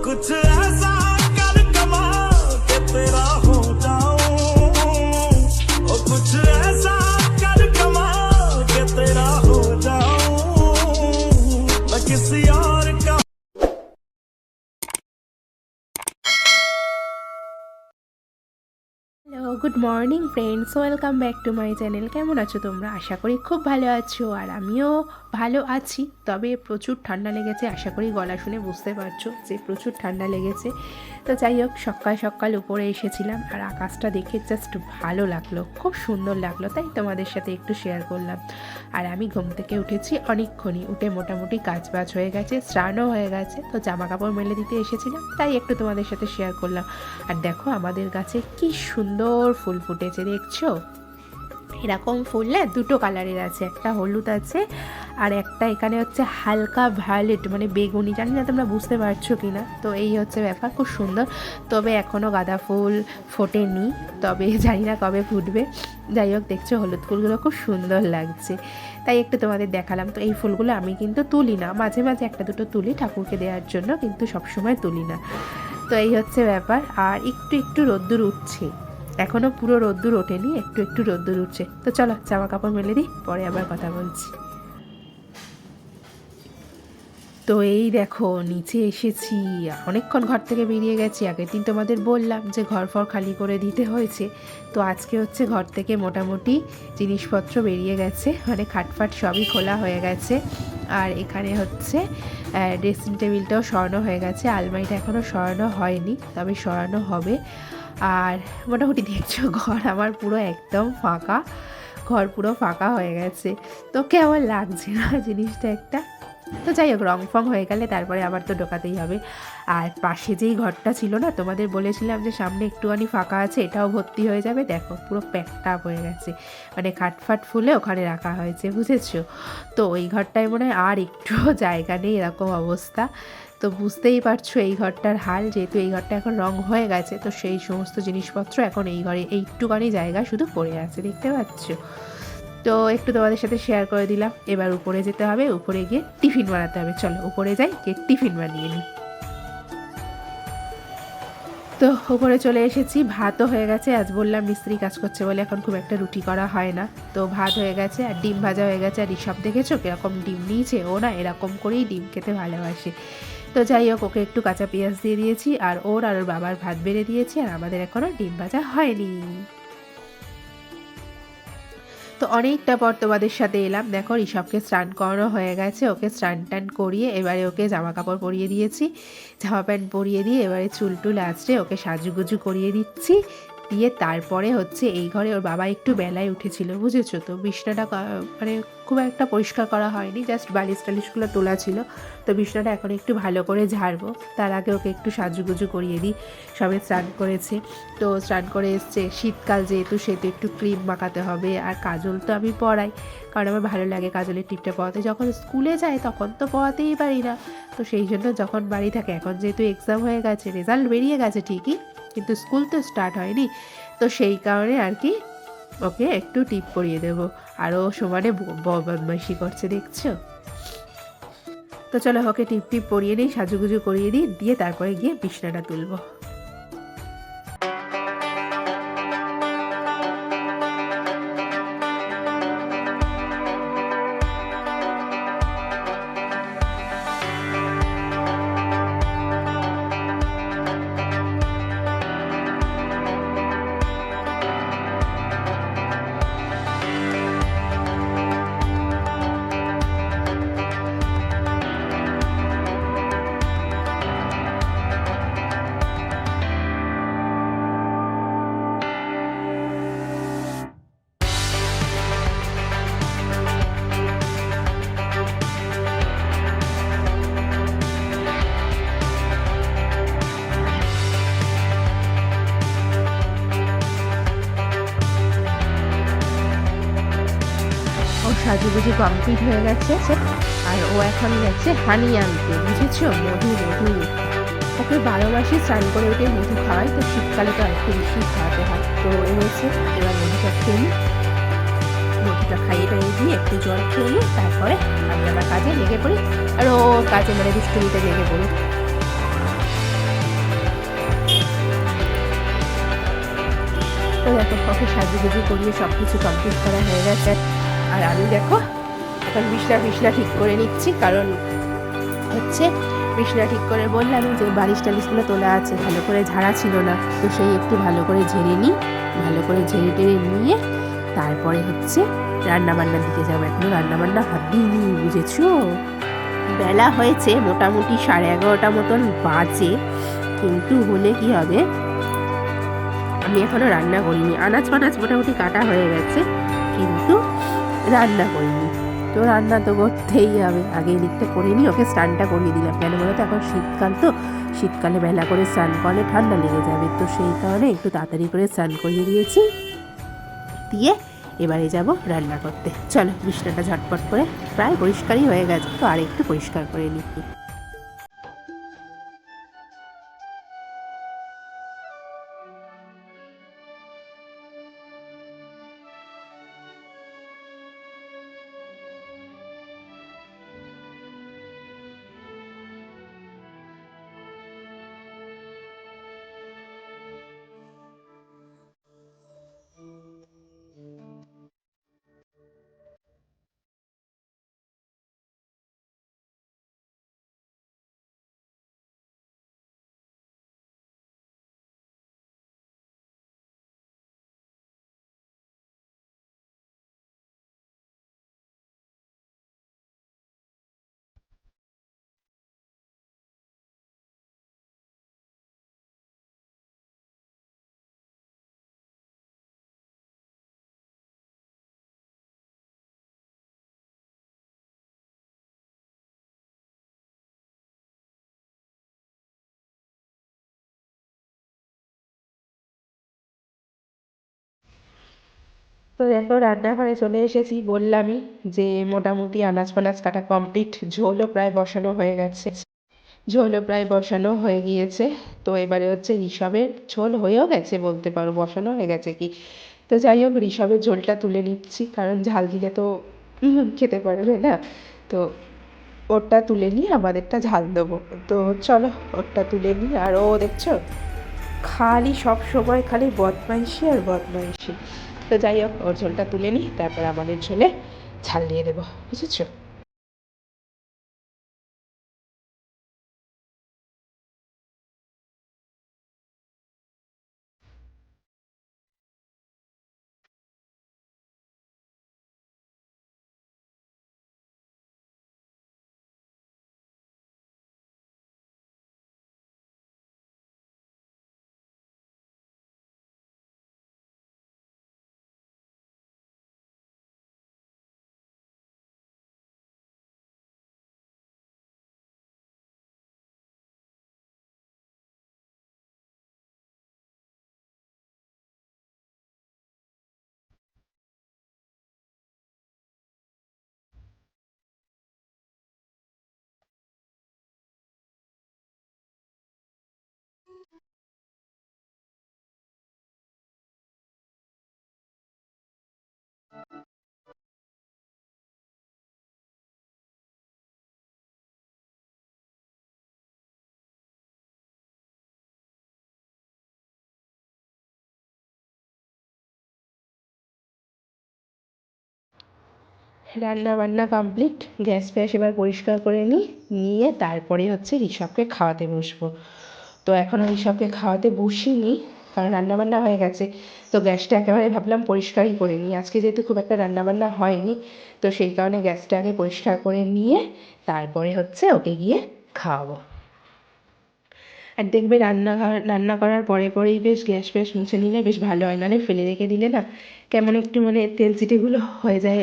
कुछ ऐसा कर कमाल के तेरा हो जाऊं, ओ कुछ ऐसा कर कमाल के तेरा हो जाऊं, मैं किसी और का। Hello, good morning friends, welcome back to my channel. কেমন আছো তোমরা? আশা করি খুব ভালো আছো, আর আমিও ভালো আছি। তবে প্রচুর ঠান্ডা লেগেছে, আশা করি গলা শুনে বুঝতে পারছো যে প্রচুর ঠান্ডা লেগেছে। তো যাই হোক, সকাল সকাল উপরে এসেছিলাম আর আকাশটা দেখে জাস্ট ভালো লাগলো, খুব সুন্দর লাগলো, তাই তোমাদের সাথে একটু শেয়ার করলাম। আর আমি ঘুম থেকে উঠেছি অনেকক্ষণই, উঠে মোটামুটি কাজবাজ হয়ে গেছে, স্নানও হয়ে গেছে। তো জামা কাপড় মেলে দিতে এসেছিলাম, তাই একটু তোমাদের সাথে শেয়ার করলাম। আর দেখো আমাদের গাছে কি সুন্দর ফুল ফুটেছে, দেখছো? এরকম ফুল না দুটো কালারের আছে, একটা হলুদ আছে আর একটা এখানে হচ্ছে হালকা ভায়োলেট, মানে বেগুনি। জানি না তোমরা বুঝতে পারছো কি না। তো এই হচ্ছে ব্যাপার, খুব সুন্দর। তবে এখনও গাঁদা ফুল ফোটেনি, তবে জানি না কবে ফুটবে। যাই হোক, দেখছো হলুদ ফুলগুলো খুব সুন্দর লাগছে, তাই একটু তোমাদের দেখালাম। তো এই ফুলগুলো আমি কিন্তু তুলি না, মাঝে মাঝে একটা দুটো তুলি ঠাকুরকে দেওয়ার জন্য, কিন্তু সবসময় তুলি না। তো এই হচ্ছে ব্যাপার। আর একটু একটু রোদ্দুর উঠছে, এখনও পুরো রোদ্দুর ওঠেনি, একটু একটু রোদ্দুর উঠছে। তো চলো জামা কাপড় মেলে দিই, পরে আবার কথা বলছি। তো এই দেখো নিচে এসেছি, অনেকক্ষণ ঘর থেকে বেরিয়ে গেছি। আগের দিন তোমাদের বললাম যে ঘর ফর খালি করে দিতে হয়েছে। তো আজকে হচ্ছে ঘর থেকে মোটামুটি জিনিসপত্র বেরিয়ে গেছে, মানে খাটফাট সবই খোলা হয়ে গেছে। আর এখানে হচ্ছে ড্রেসিং টেবিলটাও সরানো হয়ে গেছে, আলমারিটা এখনও সরানো হয়নি, তবে সরানো হবে। আর মোটামুটি দেখছো ঘর আমার পুরো একদম ফাঁকা, ঘর পুরো ফাঁকা হয়ে গেছে। তো কেমন লাগছে না জিনিসটা একটা? তো যাই হোক, রং ফং হয়ে গেলে তারপরে আবার তো ঢোকাতেই হবে। আর পাশে যেই ঘরটা ছিল না, তোমাদের বলেছিলাম যে সামনে একটুখানি ফাঁকা আছে, এটাও ভর্তি হয়ে যাবে। দেখো পুরো প্যাকড আপ হয়ে গেছে, মানে খাটফাট ফুলে ওখানে রাখা হয়েছে, বুঝেছো? তো ওই ঘরটায় মনে হয় আর একটু জায়গা নেই, এরকম অবস্থা। তো বুঝতেই পারছো এই ঘরটার হাল, যেহেতু এই ঘরটা এখন রং হয়ে গেছে, তো সেই সমস্ত জিনিসপত্র এখন এই ঘরে এইটুখানি জায়গা শুধু পড়ে আছে, দেখতে পাচ্ছ? তো একটু তোমাদের সাথে শেয়ার করে দিলাম। এবার উপরে যেতে হবে, উপরে গিয়ে টিফিন বানাতে হবে। চলো উপরে যাই, গিয়ে টিফিন বানিয়ে নিই। তো উপরে চলে এসেছি, ভাতও হয়ে গেছে। আজ বললাম মিস্ত্রি কাজ করছে বলে এখন খুব একটা রুটি করা হয় না। তো ভাত হয়ে গেছে আর ডিম ভাজা হয়ে গেছে। আর ঋষভ দেখেছো কীরকম ডিম নিয়েছে, ও না এরকম করেই ডিম খেতে ভালোবাসে। তো যাই হোক, ওকে একটু কাঁচা পেঁয়াজ দিয়ে দিয়েছি, আর ওর বাবার ভাত বেড়ে দিয়েছি, আর আমাদের এখনও ডিম ভাজা হয়নি। তো অনেকটা পর তোমাদের সাথে এলাম। দেখো ঋষভকে স্নান করানো হয়ে গেছে, ওকে স্নান টান করিয়ে এবারে ওকে জামা কাপড় পরিয়ে দিয়েছি, জামা প্যান্ট পরিয়ে দিয়ে এবারে চুল টুল আঁচড়ে ওকে সাজুগুজু করিয়ে দিচ্ছি। দিয়ে তারপরে হচ্ছে এই ঘরে ওর বাবা একটু বেলায় উঠেছিল, বুঝেছো? তো বিছনাটা মানে খুব একটা পরিষ্কার করা হয়নি, জাস্ট বালিশ টালিশগুলো তোলা ছিল। তো বিছনাটা এখন একটু ভালো করে ঝাড়বো, তার আগে ওকে একটু সাজুগুজু করিয়ে দিই। সবে স্নান করেছে, তো স্নান করে এসছে, শীতকাল যেহেতু সেহেতু একটু ক্রিম মাখাতে হবে। আর কাজল তো আমি পরাই, কারণ আমার ভালো লাগে কাজলের টিপটা পরাতে। যখন স্কুলে যায় তখন তো পরাতেই পারি না, তো সেই জন্য যখন বাড়ি থাকে, এখন যেহেতু এক্সাম হয়ে গেছে, রেজাল্ট বেরিয়ে গেছে ঠিকই, কিন্তু স্কুল তো স্টার্ট হয়নি, তো সেই কারণে আর কি ওকে একটু টিপ পরিয়ে দেবো। আরও সমানে বদমাইশি করছে, দেখছো? তো চলো ওকে টিপ টিপ পরিয়ে নিই, সাজুগুজু করিয়ে দিই, দিয়ে তারপরে গিয়ে বিছনাটা তুলবো। সাজুগুজু কমপ্লিট হয়ে গেছে, আর ও এখন গেছে হানি আনতে, বুঝেছো? মধু মধু ওকে 12 মাসে স্নান করে উঠে মধু খাওয়াই, তো শীতকালে তো আরেকটু বেশি খাওয়াতে হয়। তো এনেছে, এবার মধুটা খেয়ে নিই, মধুটা খাইয়ে টাইয়ে দিয়ে একটু জল খেয়ে নিই, তারপরে আমি আমার কাজে লেগে পড়ি, আর ও কাজে মানে দুষ্টুমিতে লেগে পড়ি। ওকে সাজুগুজু করিয়ে সব কিছু কমপ্লিট করা হয়ে গেছে। আর আমি দেখো এখন বিছনা ঠিক করে নিচ্ছি, কারণ হচ্ছে বিছনা ঠিক করে বললাম যে বালিশ টালিশগুলো তোলা আছে, ভালো করে ঝাড়া ছিল না, তো সেই একটু ভালো করে ঝেড়ে নিই। ভালো করে ঝেড়ে টেড়ে নিয়ে তারপরে হচ্ছে রান্নাবান্নার দিকে যাবো। এখনো রান্নাবান্না হাত দিইনি, বুঝেছো? বেলা হয়েছে মোটামুটি 11:30 মতন বাজে, কিন্তু হলে কি হবে, আমি এখনো রান্না করিনি। আনাজ ফানাজ মোটামুটি কাটা হয়ে গেছে, কিন্তু রান্না করিনি। তো রান্না তো করতেই হবে, আগে এই দিকটা করে নিই। ওকে স্নানটা করিয়ে দিলাম, কেন বলো তো, এখন শীতকাল তো, শীতকালে বেলা করে স্নান করলে ঠান্ডা লেগে যাবে, তো সেই কারণে একটু তাড়াতাড়ি করে স্নান করিয়ে দিয়েছি। দিয়ে এবারে যাব রান্না করতে। চলো বিছনাটা ঝটপট করে, প্রায় পরিষ্কারই হয়ে গেছে, তো আর একটু পরিষ্কার করে নিই। তো দেখো রান্নাঘরে চলে এসেছি, বললামই যে মোটামুটি আনাজ ফানাজ কাটা কমপ্লিট, ঝোলও প্রায় বসানো হয়ে গেছে। তো এবারে হচ্ছে ঋষভের ঝোল হয়েও গেছে বলতে পারো, বসানো হয়ে গেছে কি। তো যাই হোক, ঋষভের ঝোলটা তুলে নিচ্ছি, কারণ ঝাল দিলে তো খেতে পারবে না। তো ওরটা তুলে নিয়ে আমাদেরটা ঝাল দেবো। তো চলো ওরটা তুলে নিই। আর ও দেখছো খালি সব সময় খালি বদমাইশি আর বদমাইশি। তো যাই হোক, ওর ঝোলটা তুলে নিই, তারপর আমাদের ঝোলে ঝাল দিয়ে দেবো, বুঝেছো? রান্না বান্না কমপ্লিট, গ্যাস ফ্যাস এবার পরিষ্কার করে নিই, নিয়ে তারপরে হচ্ছে ঋষভকে খাওয়াতে বসবো। তো এখনও ঋষভকে খাওয়াতে বসিনি, কারণ রান্নাবান্না হয়ে গেছে। তো গ্যাসটা একেবারে ভাবলাম পরিষ্কারই করে নিই, আজকে যেহেতু খুব একটা রান্নাবান্না হয়নি, তো সেই কারণে গ্যাসটা আগে পরিষ্কার করে নিয়ে তারপরে হচ্ছে ওকে গিয়ে খাওয়াবো। আর দেখবে রান্না করার পরে পরেই বেশ গ্যাস ফ্যাস মুছে নিলে বেশ ভালো হয়, নাহলে ফেলে রেখে দিলে না কেমন একটু মানে তেল চিটেগুলো হয়ে যায়,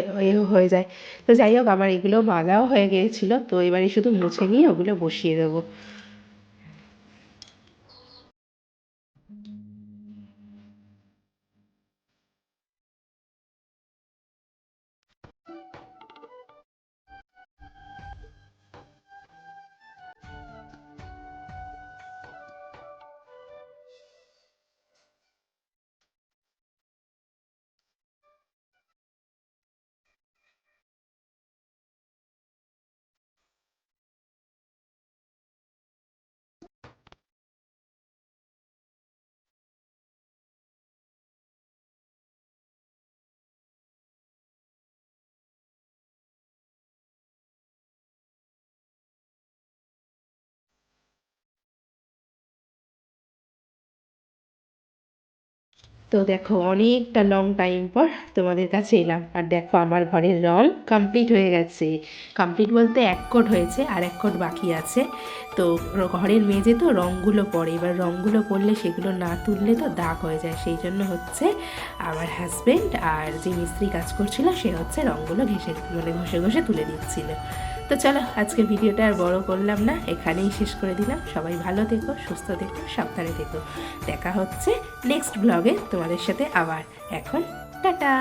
হয়ে যায়। তো যাই হোক, আমার এগুলো মাজাও হয়ে গিয়েছিলো, তো এবারে শুধু মুছে নিয়ে ওগুলো বসিয়ে দেবো। তো দেখো অনেকটা লং টাইম পর তোমাদের কাছে এলাম, আর দেখো আমার ঘরের রং কমপ্লিট হয়ে গেছে। কমপ্লিট বলতে এক কোট হয়েছে আর এক কোট বাকি আছে। তো ঘরের মেঝে তো রঙগুলো পড়ে, এবার রঙগুলো পড়লে সেগুলো না তুললে তো দাগ হয়ে যায়, সেই জন্য হচ্ছে আমার হাজব্যান্ড আর যে মিস্ত্রি কাজ করছিল সে হচ্ছে রঙগুলো ঘষে ঘষে তুলে দিচ্ছিল। তো চলো আজকের ভিডিওটা আর বড় করলাম না, এখানেই শেষ করে দিলাম। সবাই ভালো থেকো, সুস্থ থেকো, সাবধানে থেকো। দেখা হচ্ছে নেক্সট ব্লগে তোমাদের সাথে আবার। এখন টাটা।